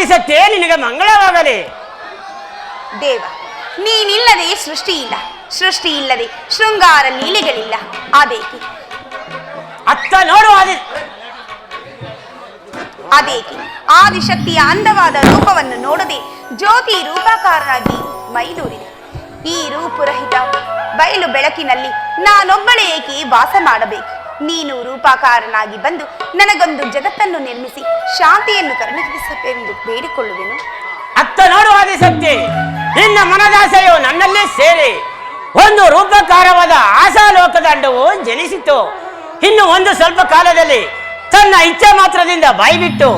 ಆದಿಶಕ್ತಿ ನಿನಗೆ ಮಂಗಳವಾಗಲಿ. ದೇವ, ನೀನಿಲ್ಲದೆ ಸೃಷ್ಟಿ ಇಲ್ಲ, ಸೃಷ್ಟಿ ಇಲ್ಲದೆ ಶೃಂಗಾರ ಲೀಲೆಗಳಿಲ್ಲ. ಅದೇಕೆ ಅತ್ತ ನೋಡು ಅದೇಕೆ ಆದಿಶಕ್ತಿಯ ಅಂದವಾದ ರೂಪವನ್ನು ನೋಡದೆ ಜ್ಯೋತಿ ರೂಪಕಾರನಾಗಿ ಮೈದೂರಿದೆ. ಈ ರೂಪುರಹಿತ ಬಯಲು ಬೆಳಕಿನಲ್ಲಿ ನಾನೊಬ್ಬಳೇ ಏಕೆ ವಾಸ ಮಾಡಬೇಕು? ನೀನು ರೂಪಕಾರನಾಗಿ ಬಂದು ನನಗೊಂದು ಜಗತ್ತನ್ನು ನಿರ್ಮಿಸಿ ಶಾಂತಿಯನ್ನು ಕರುಣಿಸಬೇಕೆಂದು ಬೇಡಿಕೊಳ್ಳುವೆನು. ಅತ್ತ ನೋಡು ಆದಿಶಕ್ತಿ, ನಿನ್ನ ಮನದಾಸೆಯು ನನ್ನಲ್ಲೇ ಸೇರಿ ಒಂದು ರೂಪಕಾರವಾದ ಆಶಾಲೋಕದಂಡವು ಜನಿಸಿತು. ಇನ್ನು ಒಂದು ಸ್ವಲ್ಪ ಕಾಲದಲ್ಲಿ ತನ್ನ ಇಚ್ಛೆ ಮಾತ್ರದಿಂದ ಬಾಯ್ಬಿಟ್ಟು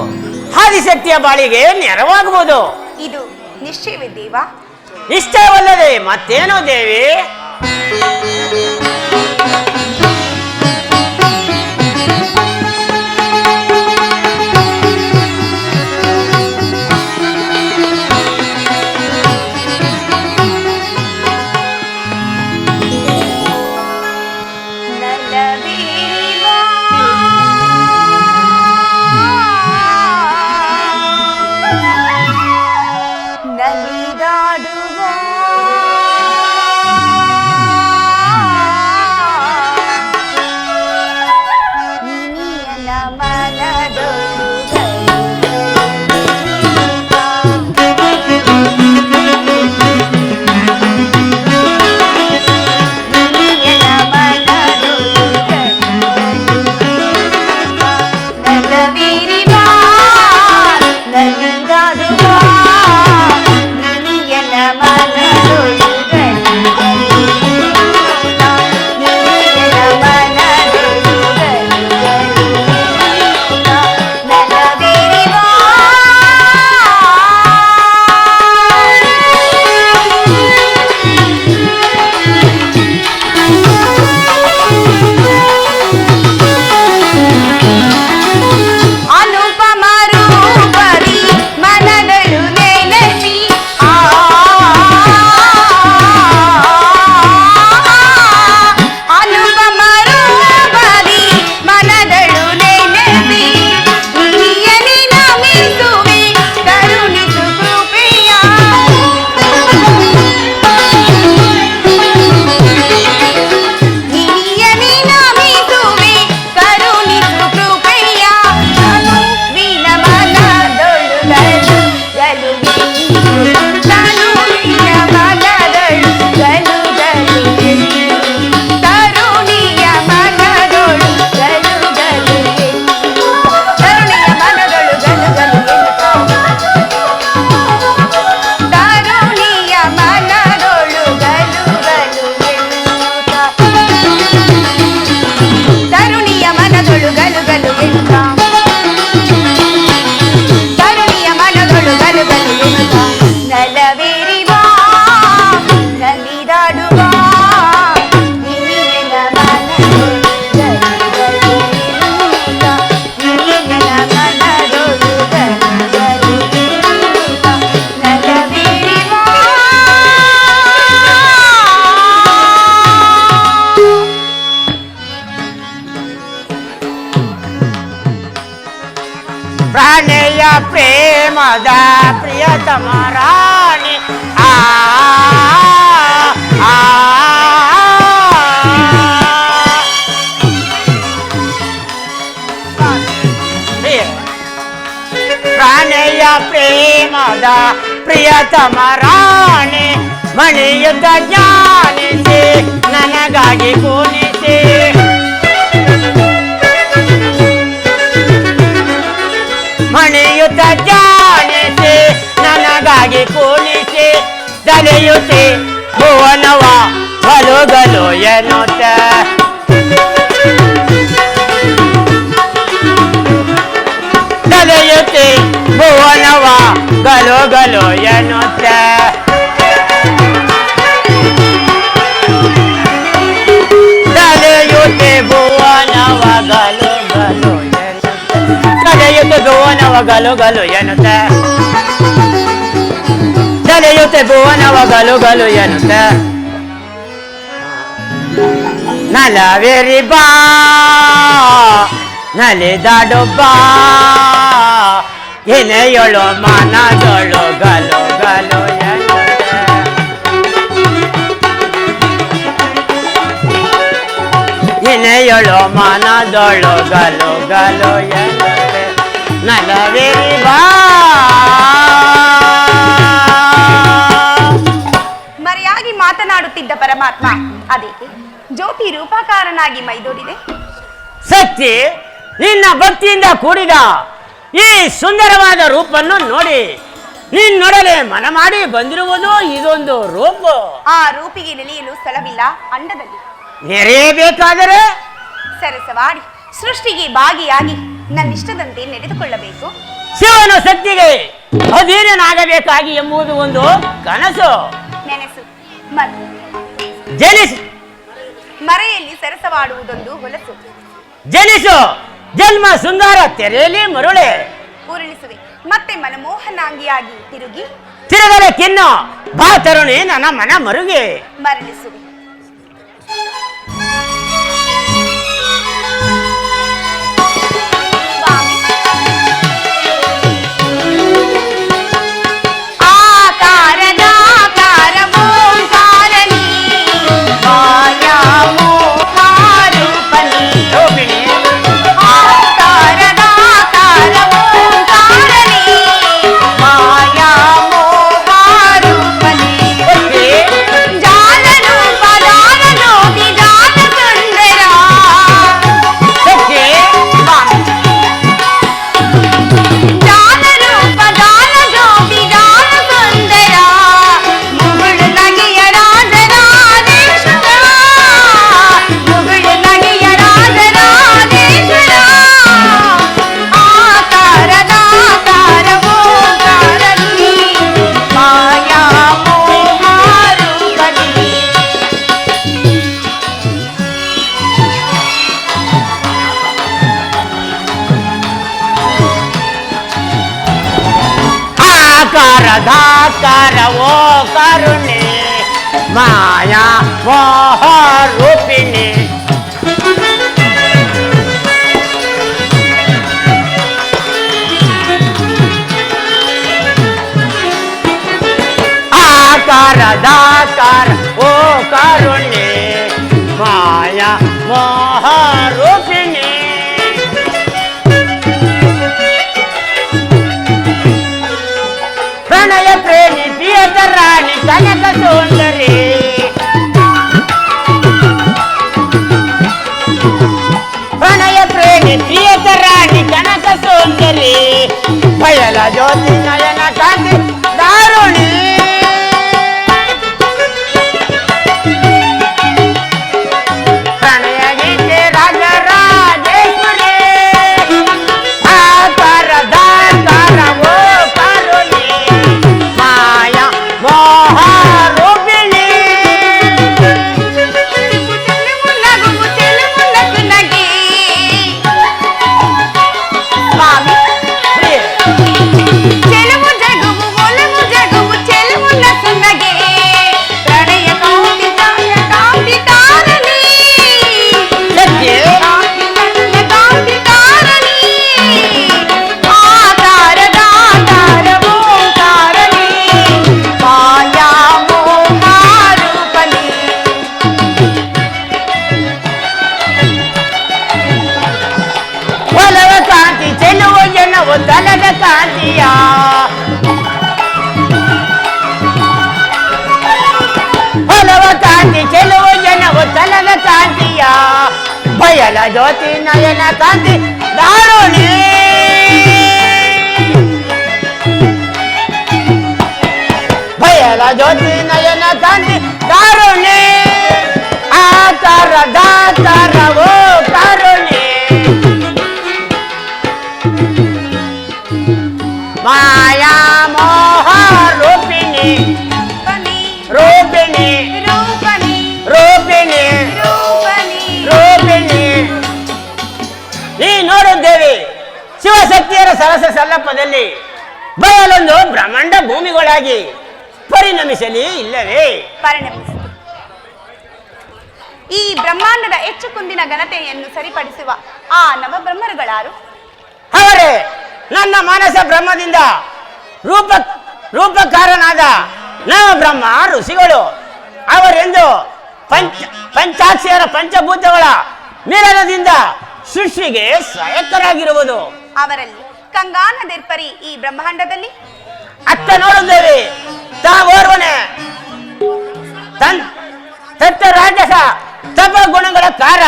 ಆದಿಶಕ್ತಿಯ ಬಾಳಿಗೆ ನೆರವಾಗಬಹುದು. ಇದು ನಿಶ್ಚಯವೇ ದೇವ? ನಿಶ್ಚಯವಲ್ಲದೆ ಮತ್ತೇನೋ ದೇವಿ? ಪ್ರಾಣೆಯ ಪ್ರೇಮದ ಪ್ರಿಯತಮ ರಾಣಿ ಪ್ರಾಣೆಯ ಪ್ರೇಮದ ಪ್ರಿಯತಮ ರಾಣಿ ಮಣಿಯುತ ಜ್ಞಾನಿಸಿ ನನಗಾಗಿ ಪೂನಿಸಿ ಮಣಿಯುತ ಜಾನಿಸಿ ನನಗಾಗಿ ಕೂನಿಸಿ ತಲೆಯುತ್ತೆ ಭುವನವ ಗಲುಗಲು ಎನ್ನುತ್ತ ತಲೆಯುತ್ತೆ ಭುವನವ ಗಲುಗಲು ಎನ್ನುತ್ತ ತಲೆಯುತ್ತೆ ಭುವನವ ಗಲುಗಲು ತಲೆಯುತ್ತೆ ಭುವನವ ಗಲುಗಲು ಎನ್ನುತ್ತ ತಲೆಯುತ್ತೆ ಭುವನವ ಗಲುಗಲು ಎನ್ನುತ್ತ ನಲವೇರಿ ಬಾ ನಲಿದಾಡು ಬಾ ಎನೆಯೊಳು ಮನದೊಳು ಗಲು ಗಲು ಎನ್ನುತ್ತೆ ಎನೆಯೊಳು ಮನದೊಳು ಗಲು ಗಲು ಎನ್ನುತ್ತೆ ನಲವೇರಿ ಬಾ ಮರೆಯಾಗಿ ಮಾತನಾಡುತ್ತಿದ್ದ ಪರಮಾತ್ಮ ಅದಕ್ಕೆ ಜ್ಯೋತಿ ರೂಪಾಕಾರನಾಗಿ ಮೈದೋಡಿದೆ. ಸತ್ಯ ನಿನ್ನ ಭಕ್ತಿಯಿಂದ ಕೂಡಿದ ಈ ಸುಂದರವಾದ ರೂಪನ್ನು ನೋಡಿ ನಿನ್ನೊಡನೆ ಮನ ಮಾಡಿ ಬಂದಿರುವುದು ಇದೊಂದು ರೂಪ. ಆ ರೂಪಿಗೆ ನೆಲೆಯಲು ಸ್ಥಳವಿಲ್ಲ ಅಂಡದಲ್ಲಿ. ನೆರೆಯಬೇಕಾದರೆ ಸರಸವಾಡಿ ಸೃಷ್ಟಿಗೆ ಭಾಗಿಯಾಗಿ ನನ್ನಿಷ್ಟದಂತೆ ನಡೆದುಕೊಳ್ಳಬೇಕು. ಶಿವನು ಶಕ್ತಿಗೆ ಅಧೀನನಾಗಬೇಕಾಗಿ ಎಂಬುದು ಒಂದು ಕನಸು. ನೆನೆಸು ಮತ್ತು ಜನಿಸು ಮರೆಯಲ್ಲಿ ಸರಸವಾಡುವುದೊಂದು ಹೊಲಸು. ಜನಿಸು ಜನ್ಮ ಸುಂದರ ತೆರೆಯಲಿ ಮರುಳೆ ಉರುಳಿಸುವೆ ಮತ್ತೆ ಮನಮೋಹನಾಂಗಿಯಾಗಿ ತಿರುಗಿ ತಿರುಗಲೆ ಕಿನ್ನು ಬಾ ತರುಣಿ ನನ್ನ ಮನ ಮರುಗಿ ಮರಳಿಸುವೆ. ಧಾಕಾರ ಓ ಕರುಣೆ ಮಾಯಾ ಮೋಹ ರೂಪಿಣಿ ಆಕಾರ ಧಾಕಾರ ಓ ಕರುಣೆ ಮಾಯಾ ಮೋಹ ರೂಪಿಣಿ ಪ್ರಣಯ ಪ್ರೇಮಿ ಪ್ರಿಯದ ರಾಣಿ ಕನಕ ಸುಂದರಿ ಪ್ರಣಯ ಪ್ರೇಮಿ ಪ್ರಿಯದ ರಾಣಿ ಕನಕ ಸುಂದರಿ ಬಯಲ ಜ್ಯೋತಿ ನಯನ ಕಾಂತಿ ದಾರುಣಿ ಪ್ರಣಯ ಗೀತೆ ರಾಜರಾಜೇಶ್ವರಿ ಆಕಾರ ದಾಕಾರ ಓ ಕರುಣಿ ಮಾಯಾ ಮೋಹ ರೂಪಿಣಿ ಸ್ವಾಮಿ ಪ್ರಿಯ ಚೆಲುವು ಜಗುವು ಒಲವು ಜಗುವು ಚೆಲುವು ನಸುನಗೆ ಪ್ರಣಯ ಕಾಂತಿ ಕಾಂತಿ ತಾರಲಿ ಸತ್ಯ ಕಾಂತಿ ನನ್ನ ಕಾಂತಿ ತಾರಲಿ ಆಕಾರದ ಆಕಾರ ಓಂಕಾರಲಿ ಮಾಯಾ ಮೋಹ ರೂಪಲಿ ಒಲವ ಕಾಂತಿ ಚೆಲುವ ಜನವು ತಲದ ಕಾಂತಿಯ ಒಲವ ಕಾಂತಿ ಚೆಲುವ ಜನವು ತಲದ ಕಾಂತಿಯ ಬಯಲ ಜ್ಯೋತಿ ನಯನ ಕಾಂತಿ ದಾರುಣಿ ಬಯಲ ಜ್ಯೋತಿ ನಯನ ಕಾಂತಿ ದಾರುಣಿ ಆಕಾರ ದಾತರ ಓ ಕರುಣಿ ಮಾಯಾ ಮೋಹ ರೂಪಿಣಿ ರೂಪಿಣಿ ರೂಪನಿ ರೂಪಿಣಿ ರೂಪನಿ ರೂಪಿಣಿ ಈ ನೋಡಿದ್ದೇವೆ ಶಿವಶಕ್ತಿಯರ ಸರಸ ಸಲ್ಲಪ್ಪದಲ್ಲಿ ಬಯಲೊಂದು ಬ್ರಹ್ಮಾಂಡ ಭೂಮಿಗಳಾಗಿ ಪರಿಣಮಿಸಲಿ ಇಲ್ಲವೇ ಪರಿಣಮಿಸಿತು. ಈ ಬ್ರಹ್ಮಾಂಡದ ಹೆಚ್ಚು ಕುಂದಿನ ಘನತೆಯನ್ನು ಸರಿಪಡಿಸುವ ಆ ನವಬ್ರಹ್ಮರುಗಳಾರು? ಅವರೇ ನನ್ನ ಮಾನಸ ಬ್ರಹ್ಮದಿಂದ ರೂಪಕಾರನಾದ ನವ ಬ್ರಹ್ಮ ಋಷಿಗಳು ಅವರೆಂದು ಪಂಚಾಕ್ಷರ ಪಂಚಭೂತಗಳ ಮಿಲನದಿಂದ ಸೃಷ್ಟಿಗೆ ಸಹಾಯಕರಾಗಿರುವುದು. ಅವರಲ್ಲಿ ಕಂಗಾನದಿರ್ಪರಿ ಈ ಬ್ರಹ್ಮಾಂಡದಲ್ಲಿ ಅತ್ತ ನೋಡುತ್ತೇವೆ ತಾವೋರ್ವನೆ ತತ್ವ ರಾಜಸ ತಪ ಗುಣಗಳ ಕಾರ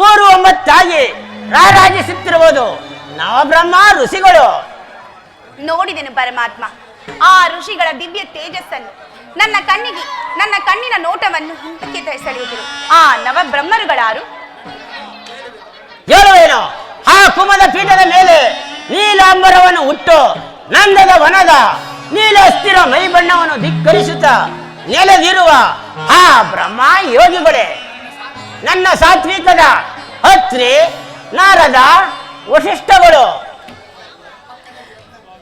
39 ರಾರಾಜಿಸುತ್ತಿರುವುದು ನವಬ್ರಹ್ಮ ಋಷಿಗಳು. ನೋಡಿದೆನು ಪರಮಾತ್ಮ. ಆ ಋಷಿಗಳ ದಿವ್ಯ ತೇಜಸ್ಸನ್ನು ನನ್ನ ಕಣ್ಣಿನ ನೋಟವನ್ನು ಹಿಂದಕ್ಕೆ ಸೆಳೆಯುತ್ತಿರು. ಆ ನವಬ್ರಹ್ಮರುಗಳಾರು? ಹೇಳುವೇನು, ಆ ಕುಮದ ಪೀಠದ ಮೇಲೆ ನೀಲಾಂಬರವನ್ನು ಹುಟ್ಟು ನಂದದ ವನದ ನೀಲ ಸ್ಥಿರ ಮೈ ಬಣ್ಣವನ್ನು ಧಿಕ್ಕರಿಸುತ್ತಾ ನೆಲೆದಿರುವ ಆ ಬ್ರಹ್ಮ ಯೋಗಿಗಳೇ ನನ್ನ ಸಾತ್ವಿಕದ ಅತ್ರಿ ನಾರದ ವಶಿಷ್ಠಗಳು.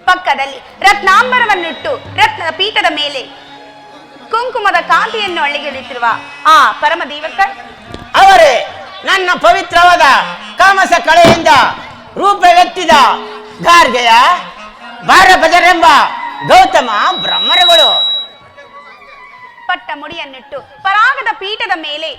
ಪಕ್ಕದಲ್ಲಿ ರತ್ನಾಂಬರವನ್ನಿಟ್ಟು ರತ್ನದ ಪೀಠದ ಮೇಲೆ ಕುಂಕುಮದ ಕಾಂತಿಯನ್ನು ಅಳ್ಳಿಗೆಡುತ್ತಿರುವ ಆ ಪರಮ ದೇವತ ಅವರೇ ನನ್ನ ಪವಿತ್ರವಾದ ಕಾಮಸ ಕಳೆಯಿಂದ ರೂಪವೆತ್ತಿದ ಗಾರ್ಗೆಯ ಭಾರಪದರೆಂಬ ಗೌತಮ ಬ್ರಹ್ಮರುಗಳು. ಪಟ್ಟ ಮುಡಿಯನ್ನಿಟ್ಟು ಪರಾಗದ ಪೀಠದ ಮೇಲೆ